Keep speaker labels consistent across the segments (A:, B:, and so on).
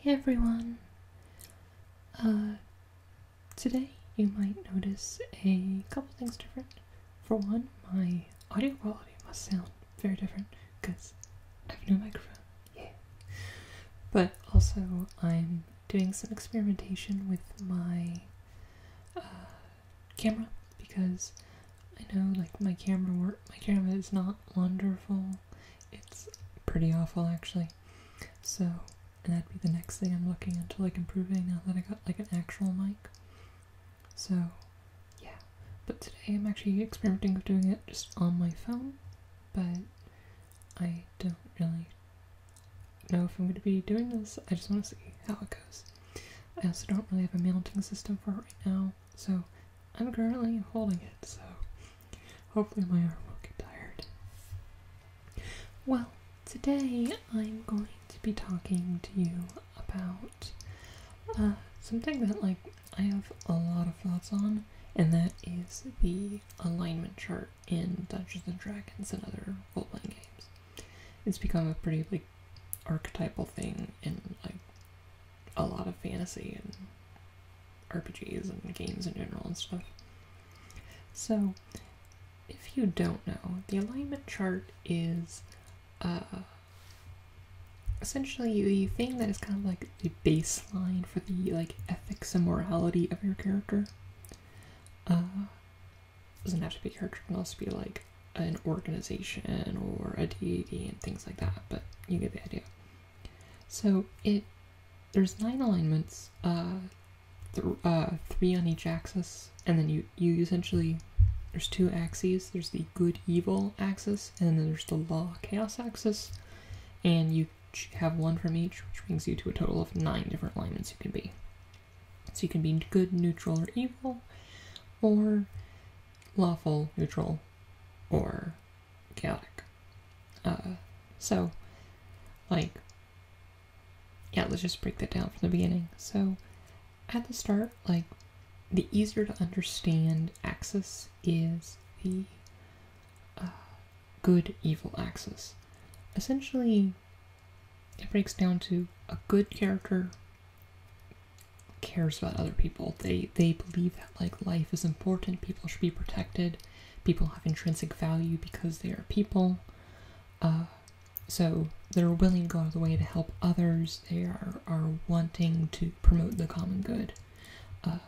A: Hey everyone! Today you might notice a couple things different. For one, my audio quality must sound very different because I have a new microphone. Yeah. But also, I'm doing some experimentation with my camera because I know my camera is not wonderful. It's pretty awful actually. So, and that'd be the next thing I'm looking into improving now that I got an actual mic. So, yeah. But today I'm actually experimenting with doing it just on my phone, but I don't really know if I'm going to be doing this. I just want to see how it goes. I also don't really have a mounting system for it right now, so I'm currently holding it, so hopefully my arm won't get tired. Well, today I'm going to be talking to you about something that I have a lot of thoughts on, and that is the alignment chart in Dungeons and Dragons and other role-playing games. It's become a pretty archetypal thing in a lot of fantasy and RPGs and games in general and stuff. So, if you don't know, the alignment chart is essentially the thing that is kind of the baseline for the ethics and morality of your character. Doesn't have to be a character, it can also be an organization or a deity and things like that, but you get the idea. So there's 9 alignments, 3 on each axis, and then you essentially, there's 2 axes. There's the good-evil axis, and then there's the law-chaos axis, and you have 1 from each, which brings you to a total of 9 different alignments you can be. So you can be good, neutral, or evil, or lawful, neutral, or chaotic. Yeah, let's just break that down from the beginning. So, at the start, the easier to understand axis is the good-evil axis. Essentially, it breaks down to a good character cares about other people. They believe that life is important, people should be protected, people have intrinsic value because they are people. So they're willing to go out of the way to help others. They are wanting to promote the common good. How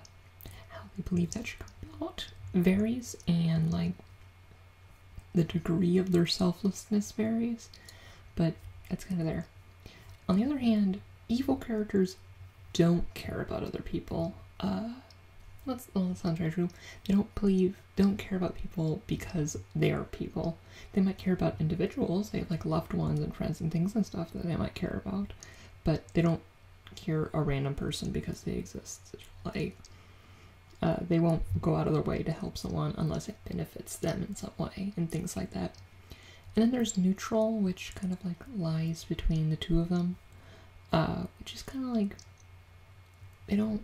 A: they believe that should come about varies, and the degree of their selflessness varies, but that's kind of there. On the other hand, evil characters don't care about other that sounds very true. They don't care about people because they are people. They might care about individuals. They have loved ones and friends and things and stuff that they might care about, but they don't care a random person because they exist. They won't go out of their way to help someone unless it benefits them in some way and things like that. And then there's neutral, which kind of lies between the two of them, which is kind of they don't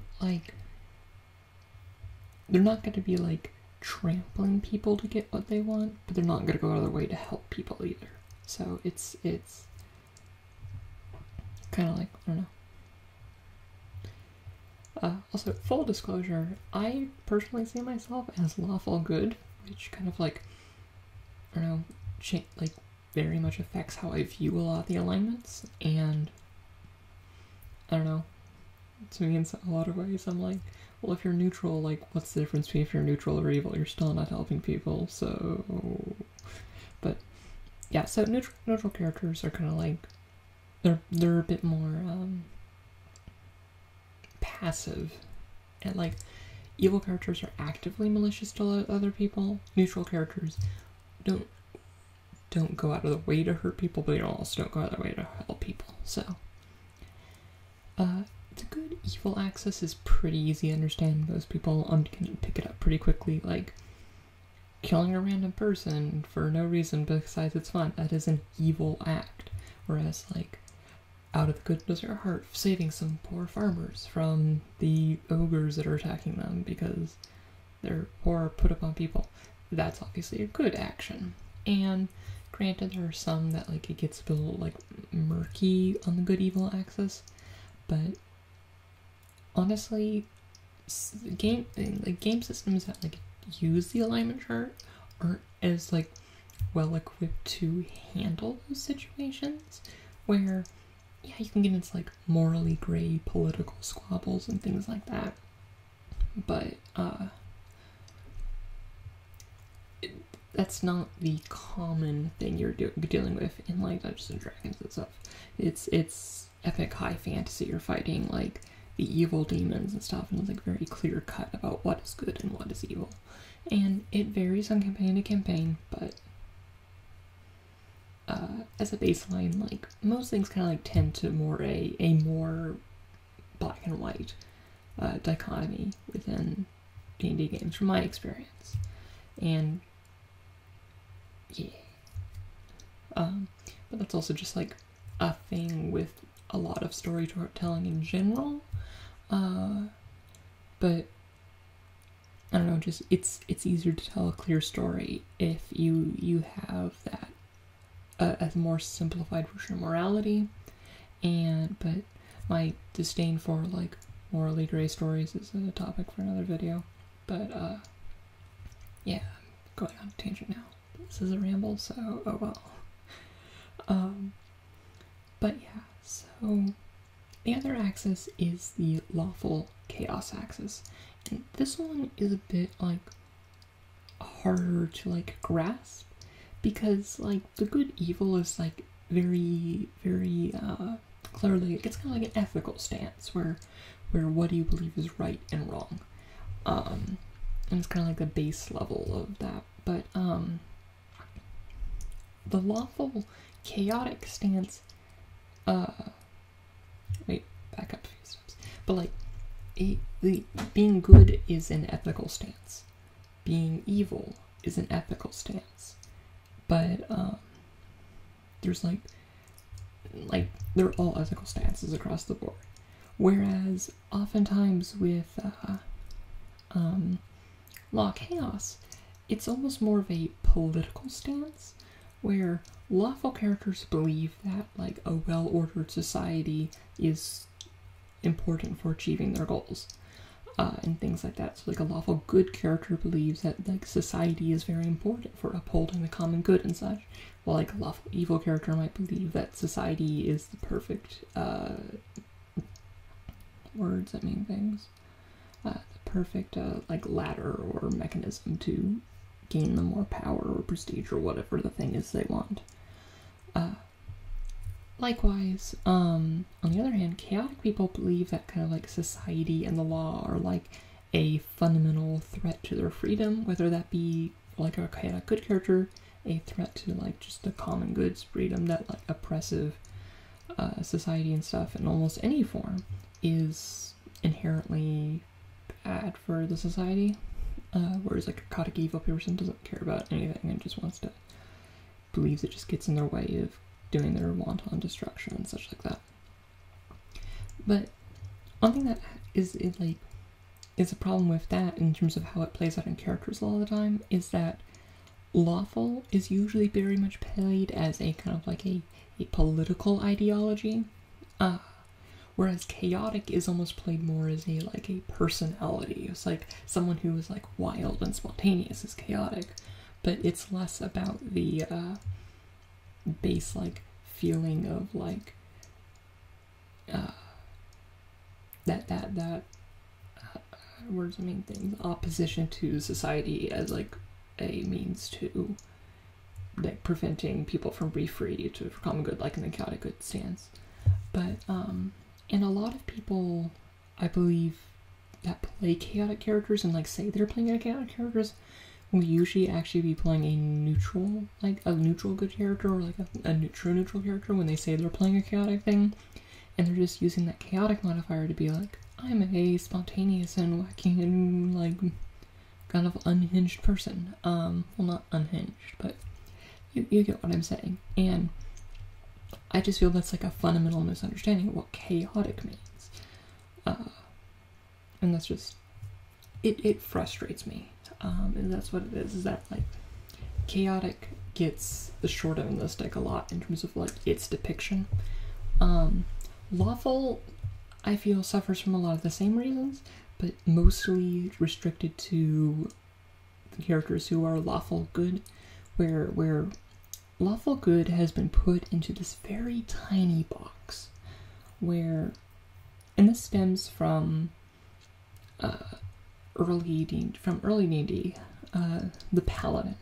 A: they're not going to be trampling people to get what they want, but they're not going to go out of their way to help people either. So it's kind of I don't know. Also, full disclosure, I personally see myself as lawful good, which kind of I don't know, very much affects how I view a lot of the alignments, and I don't know, to me in a lot of ways I'm well, if you're neutral, what's the difference between if you're neutral or evil? You're still not helping people, so... But, yeah, so neutral characters are kind of they're a bit more, passive, and evil characters are actively malicious to other people. Neutral characters don't go out of the way to hurt people, but they also don't go out of their way to help people. So, the good-evil axis is pretty easy to understand. Most people can pick it up pretty quickly. Killing a random person for no reason besides it's fun, that is an evil act. Whereas, out of the goodness of your heart, saving some poor farmers from the ogres that are attacking them because they're poor, put upon people, that's obviously a good action. And granted, there are some that it gets a little murky on the good-evil axis, but honestly, game systems that like use the alignment chart aren't as like well equipped to handle those situations where, yeah, you can get into like morally gray political squabbles and things like that, but that's not the common thing you're dealing with in like Dungeons and Dragons and stuff. It's epic high fantasy. You're fighting like the evil demons and stuff, and it's like very clear cut about what is good and what is evil. And it varies on campaign to campaign, but as a baseline, like most things kind of like tend to more a more black and white dichotomy within D&D games from my experience. And yeah, but that's also just like a thing with a lot of storytelling in general. But I don't know, just it's easier to tell a clear story if you have that a more simplified version of morality. But my disdain for like morally gray stories is a topic for another video. But yeah, I'm going on a tangent now. This is a ramble, so oh well. But yeah, so the other axis is the lawful chaos axis, and this one is a bit like harder to like grasp because like the good evil is like very clearly, it's kind of like an ethical stance where what do you believe is right and wrong, and it's kind of like the base level of that. But the lawful chaotic stance, wait, back up a few steps. But like, the being good is an ethical stance. Being evil is an ethical stance. But there's like they're all ethical stances across the board. Whereas oftentimes with law chaos, it's almost more of a political stance, where lawful characters believe that like a well-ordered society is important for achieving their goals, and things like that. So like a lawful good character believes that like society is very important for upholding the common good and such, while like a lawful evil character might believe that society is the perfect words that mean things, the perfect like ladder or mechanism to gain them more power or prestige or whatever the thing is they want. Likewise, on the other hand, chaotic people believe that kind of like society and the law are like a fundamental threat to their freedom, whether that be like a chaotic good character, a threat to like just the common goods freedom that like oppressive society and stuff in almost any form is inherently bad for the society. Whereas like a chaotic evil person doesn't care about anything and just wants to, believes it just gets in their way of doing their wanton destruction and such like that. But one thing that is a problem with that in terms of how it plays out in characters a lot of the time is that lawful is usually very much played as a kind of like a political ideology, whereas chaotic is almost played more as a like a personality. It's like someone who is like wild and spontaneous is chaotic, but it's less about the base like feeling of like that words that mean things, opposition to society as like a means to like preventing people from being free to for common good, like in the chaotic good stance. But and a lot of people, I believe, that play chaotic characters and like say they're playing chaotic characters will usually actually be playing a neutral, like a neutral good character, or like a neutral character when they say they're playing a chaotic thing, and they're just using that chaotic modifier to be like, I'm a spontaneous and wacky and like kind of unhinged person. Well, not unhinged, but you get what I'm saying. And I just feel that's like a fundamental misunderstanding of what chaotic means. And that's just, it frustrates me. And that's what it is that like chaotic gets the short end of the stick a lot in terms of like its depiction. Lawful, I feel suffers from a lot of the same reasons, but mostly restricted to the characters who are lawful good, where lawful good has been put into this very tiny box, and this stems from early D&D, the Paladin.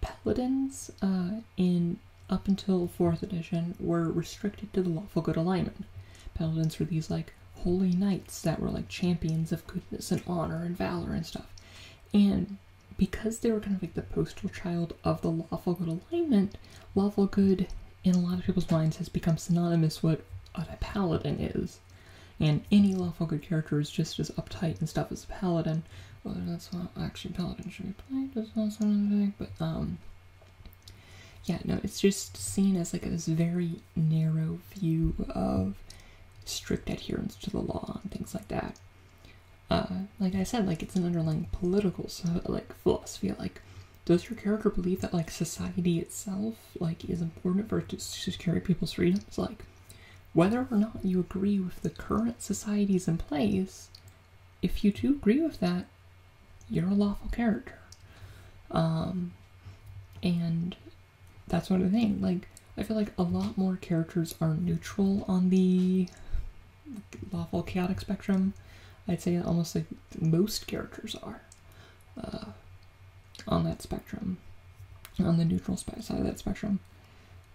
A: Paladins up until 4th edition were restricted to the lawful good alignment. Paladins were these like holy knights that were like champions of goodness and honor and valor and stuff. And because they were kind of like the poster child of the lawful good alignment, lawful good in a lot of people's minds has become synonymous with what a paladin is. And any lawful good character is just as uptight and stuff as a paladin. Whether that's not actually paladin should be played, that's also another thing, but yeah, no, it's just seen as like this very narrow view of strict adherence to the law and things like that. Like I said, like it's an underlying political like philosophy. Like, does your character believe that like society itself like is important for it to secure people's freedoms? Like, whether or not you agree with the current societies in place, if you do agree with that, you're a lawful character. And that's one of the things. Like, I feel like a lot more characters are neutral on the lawful chaotic spectrum. I'd say almost like most characters are on that spectrum, on the neutral side of that spectrum.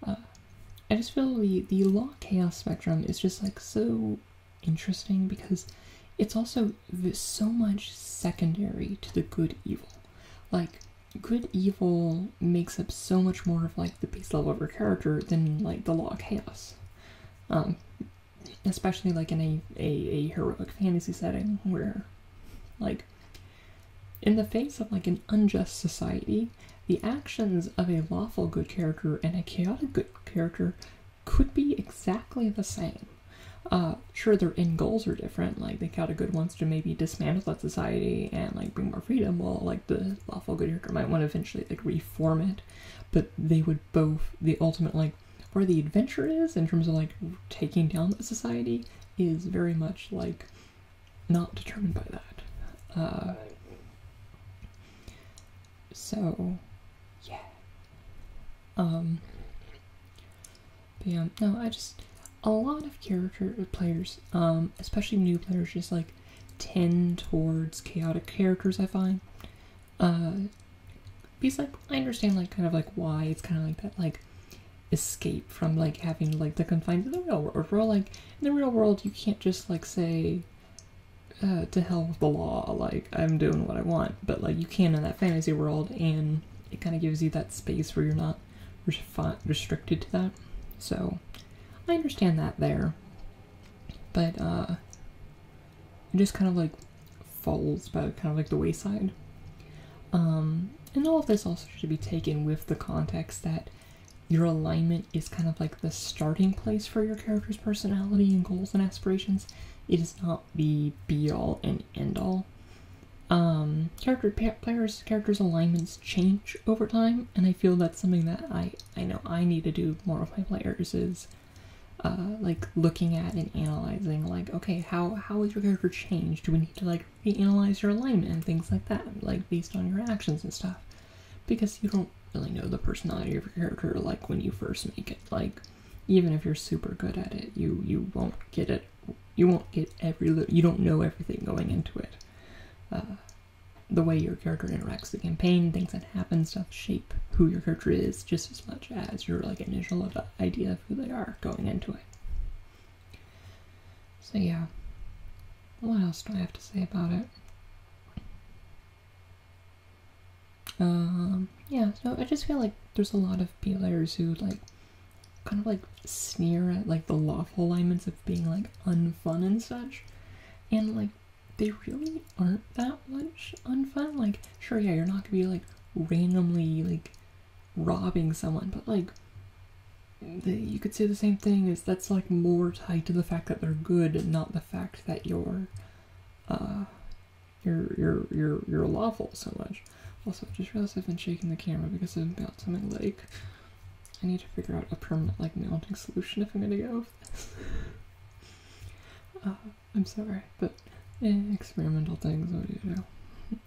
A: I just feel the law chaos spectrum is just like so interesting because it's also so much secondary to the good evil. Like, good evil makes up so much more of like the base level of your character than like the law chaos. Especially like in a heroic fantasy setting where, like, in the face of like an unjust society, the actions of a lawful good character and a chaotic good character could be exactly the same. Sure, their end goals are different. Like, the chaotic good wants to maybe dismantle that society and like bring more freedom, while like the lawful good character might want to eventually like reform it. But they would both, the ultimate like where the adventure is in terms of like taking down the society is very much like not determined by that. So yeah. But yeah, no, a lot of players, especially new players, just like tend towards chaotic characters, I find. Because like I understand like kind of like why it's kind of like that like escape from like having like the confines of the real world. Where like in the real world you can't just like say to hell with the law, like I'm doing what I want, but like you can in that fantasy world, and it kind of gives you that space where you're not restricted to that. So I understand that there, but it just kind of like falls by kind of like the wayside. And all of this also should be taken with the context that your alignment is kind of like the starting place for your character's personality and goals and aspirations. It is not the be-all and end-all. Characters' alignments change over time, and I feel that's something that I know I need to do more with my players is like looking at and analyzing, like, okay, how has your character changed? Do we need to like reanalyze your alignment and things like that, like based on your actions and stuff? Because you don't really know the personality of your character like when you first make it. Like, even if you're super good at it, you won't get it. You won't get you don't know everything going into it. The way your character interacts with the campaign, things that happen, stuff shape who your character is just as much as your like initial idea of who they are going into it. So yeah, what else do I have to say about it? Yeah, so I just feel like there's a lot of players who like kind of like sneer at like the lawful alignments of being like unfun and such, and like they really aren't that much unfun. Like, sure, yeah, you're not gonna be like randomly like robbing someone, but like you could say the same thing, is that's like more tied to the fact that they're good and not the fact that you're lawful so much. Also, I just realized I've been shaking the camera because I'm about something like I need to figure out a permanent like mounting solution if I'm gonna go with this. I'm sorry, but experimental things, what do you do?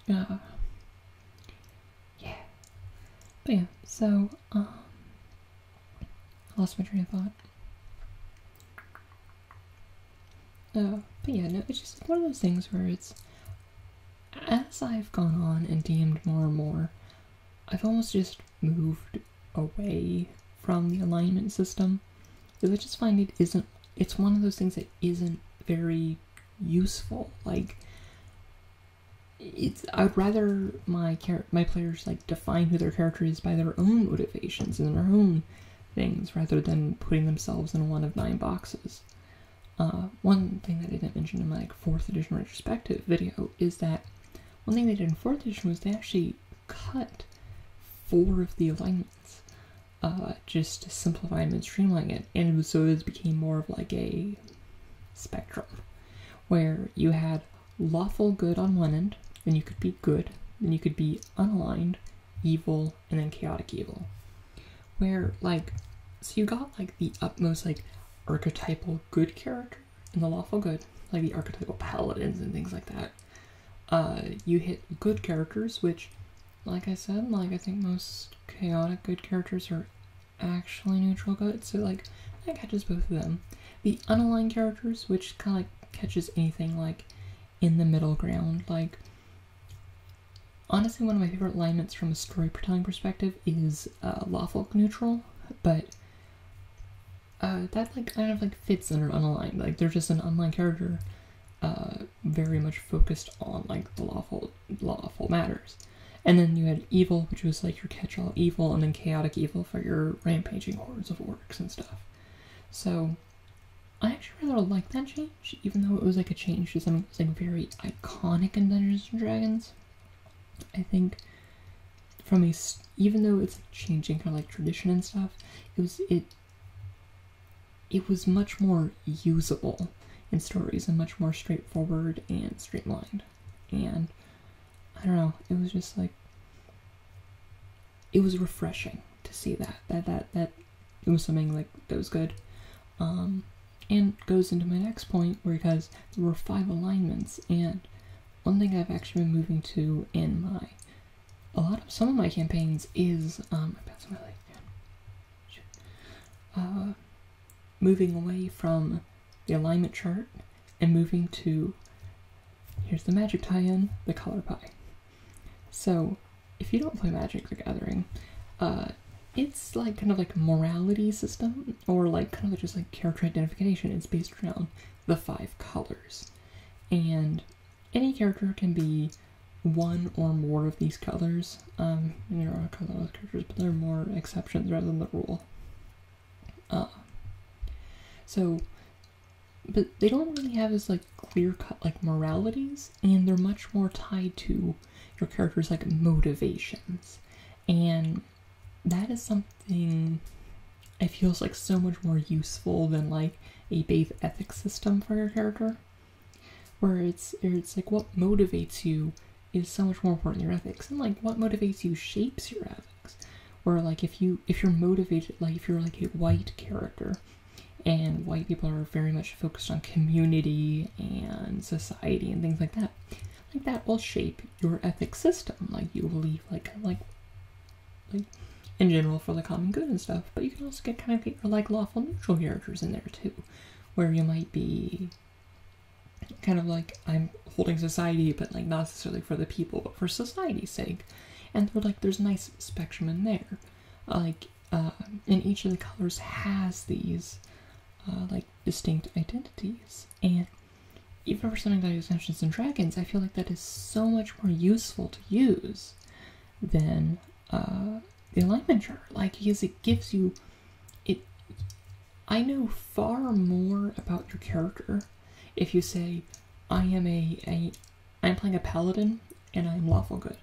A: Yeah. But yeah, so, I lost my train of thought. But yeah, no, it's just one of those things where it's, as I've gone on and DM'd more and more, I've almost just moved away from the alignment system, because I just find it's one of those things that isn't very useful. Like, I'd rather my players like define who their character is by their own motivations and their own things, rather than putting themselves in one of 9 boxes. One thing that I didn't mention in my 4th edition retrospective video is that one thing they did in 4th edition was they actually cut 4 of the alignments, just to simplify them and streamline it, and so it became more of like a spectrum, where you had lawful good on one end, then you could be good, then you could be unaligned, evil, and then chaotic evil. Where, like, so you got like the utmost like archetypal good character in the lawful good, like the archetypal paladins and things like that. You hit good characters, which, like I said, like I think most chaotic good characters are actually neutral good, so like that catches both of them. The unaligned characters, which kind of like catches anything like in the middle ground. Like, honestly, one of my favorite alignments from a storytelling perspective is Lawful Neutral, but that like kind of like fits under unaligned. Like, they're just an unaligned character, very much focused on like the lawful matters. And then you had evil, which was like your catch-all evil, and then chaotic evil for your rampaging hordes of orcs and stuff. So I actually rather like that change, even though it was like a change to something that's like very iconic in Dungeons and Dragons. I think from even though it's like changing kind of like tradition and stuff, it was much more usable in stories and much more straightforward and streamlined. And I don't know, it was just like, it was refreshing to see that it was something like that was good. And goes into my next point, because there were 5 alignments, and one thing I've actually been moving to in some of my campaigns is moving away from the alignment chart and moving to, here's the magic tie-in, the color pie. So if you don't play Magic the Gathering, it's like kind of like a morality system, or like kind of just like character identification. It's based around the 5 colors, and any character can be one or more of these colors. And there are colorless characters, but they're more exceptions rather than the rule. But they don't really have as like clear-cut like moralities, and they're much more tied to your character's like motivations, and that is something I feel is like so much more useful than like a base ethics system for your character, where it's like what motivates you is so much more important than your ethics, and like what motivates you shapes your ethics. Where like if you're motivated, like if you're like a white character, and white people are very much focused on community and society and things like that will shape your ethics system. Like, you believe like in general for the common good and stuff, but you can also get your like lawful neutral characters in there too, where you might be kind of like, I'm holding society, but like not necessarily for the people, but for society's sake. And there's a nice spectrum in there. Like, and each of the colors has these like distinct identities, and even for something that is Dungeons and Dragons, I feel like that is so much more useful to use than the alignment chart. Like, because it gives you I know far more about your character if you say, I'm playing a paladin and I'm lawful good.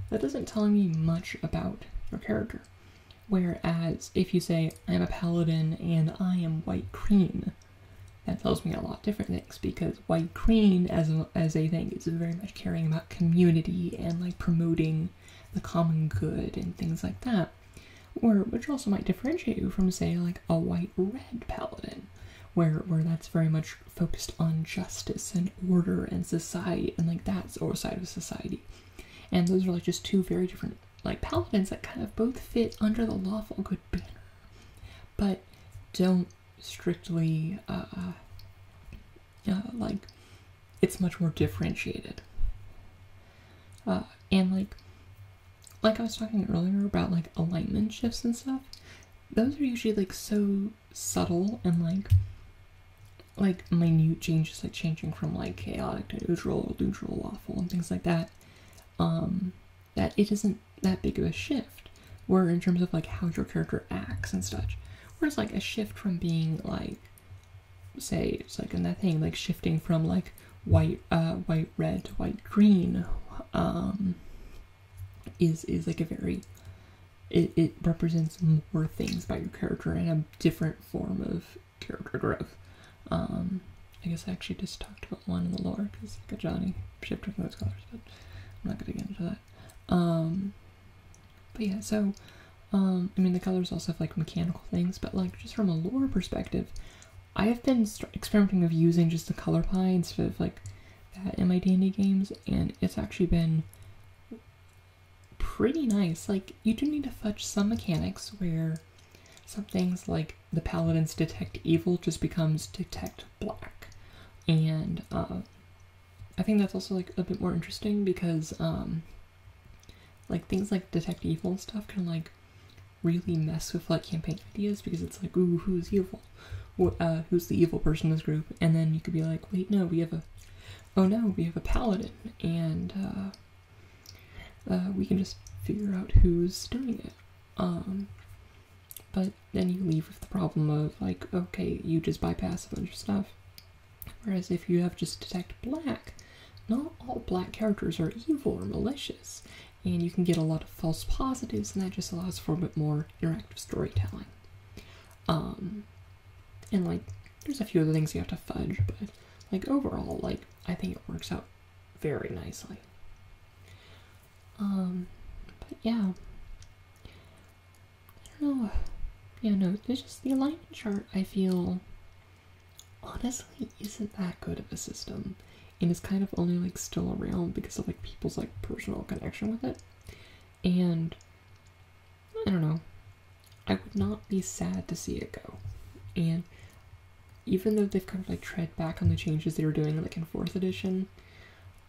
A: That doesn't tell me much about your character. Whereas if you say, I'm a paladin and I am white green, that tells me a lot different things, because white green as a thing is very much caring about community and like promoting the common good and things like that. Which also might differentiate you from, say, like a white red paladin, where that's very much focused on justice and order and society and like that side of society. And those are like just two very different like paladins that kind of both fit under the lawful good banner, but don't strictly like, it's much more differentiated. And like I was talking earlier about like alignment shifts and stuff, those are usually like so subtle and like minute changes, like changing from like chaotic to neutral, lawful, and things like that, that it isn't that big of a shift, where in terms of like how your character acts and such, whereas like a shift from being like, say it's like in that thing, like shifting from like white red to white green, is like a very, it represents more things about your character and a different form of character growth. I guess I actually just talked about one in the lore, because like a Johnny shifted from those colors, but I'm not gonna get into that. But yeah, so I mean the colors also have like mechanical things, but like just from a lore perspective, I have been experimenting with using just the color pie instead of like that in my D&D games, and it's actually been pretty nice. Like, you do need to fudge some mechanics where some things like the paladin's detect evil just becomes detect black, and I think that's also like a bit more interesting because like things like detect evil and stuff can like really mess with like campaign ideas, because it's like, ooh, who's evil? Who's the evil person in this group? And then you could be like, wait, no, we have a paladin, and we can just figure out who's doing it. But then you leave with the problem of like, okay, you just bypass a bunch of stuff. Whereas if you have just detect black, not all black characters are evil or malicious, and you can get a lot of false positives, and that just allows for a bit more interactive storytelling. And like, there's a few other things you have to fudge, but like overall, like, I think it works out very nicely. But yeah, I don't know. Yeah, no, there's just the alignment chart, I feel, honestly, isn't that good of a system, and it's kind of only like still around because of like people's like personal connection with it. And I don't know, I would not be sad to see it go. And even though they've kind of like tread back on the changes they were doing like in 4th edition,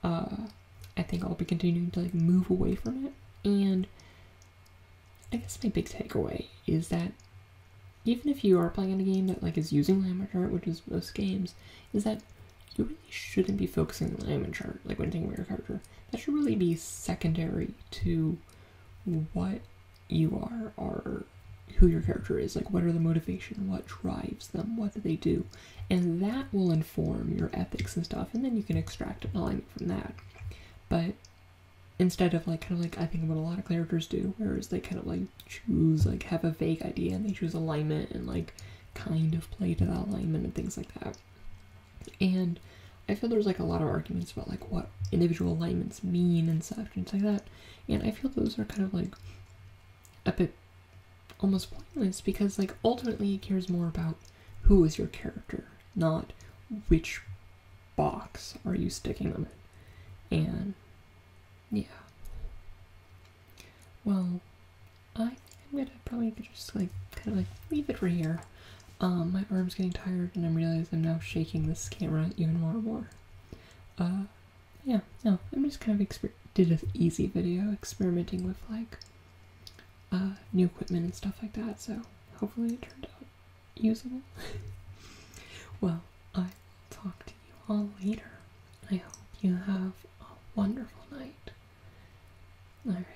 A: I think I'll be continuing to like move away from it. And I guess my big takeaway is that even if you are playing a game that like is using alignment chart, which is most games, is that you really shouldn't be focusing on alignment chart like when thinking about your character. That should really be secondary to what you are, or who your character is. Like, what are the motivation, what drives them, what do they do, and that will inform your ethics and stuff, and then you can extract an alignment from that. But instead of like kind of like, I think what a lot of characters do, whereas they kind of like choose, like have a vague idea and they choose alignment and like kind of play to that alignment and things like that. And I feel there's like a lot of arguments about like what individual alignments mean and such and things like that, and I feel those are kind of like a bit almost pointless, because like ultimately it cares more about who is your character, not which box are you sticking them in. And yeah, well, I think I'm gonna probably just like kind of like leave it for here. My arm's getting tired, and I'm realizing I'm now shaking this camera even more and more. Yeah, no, I'm just kind of did an easy video experimenting with like new equipment and stuff like that, so hopefully it turned out usable. Well, I will talk to you all later. I hope you have a wonderful night. Alright.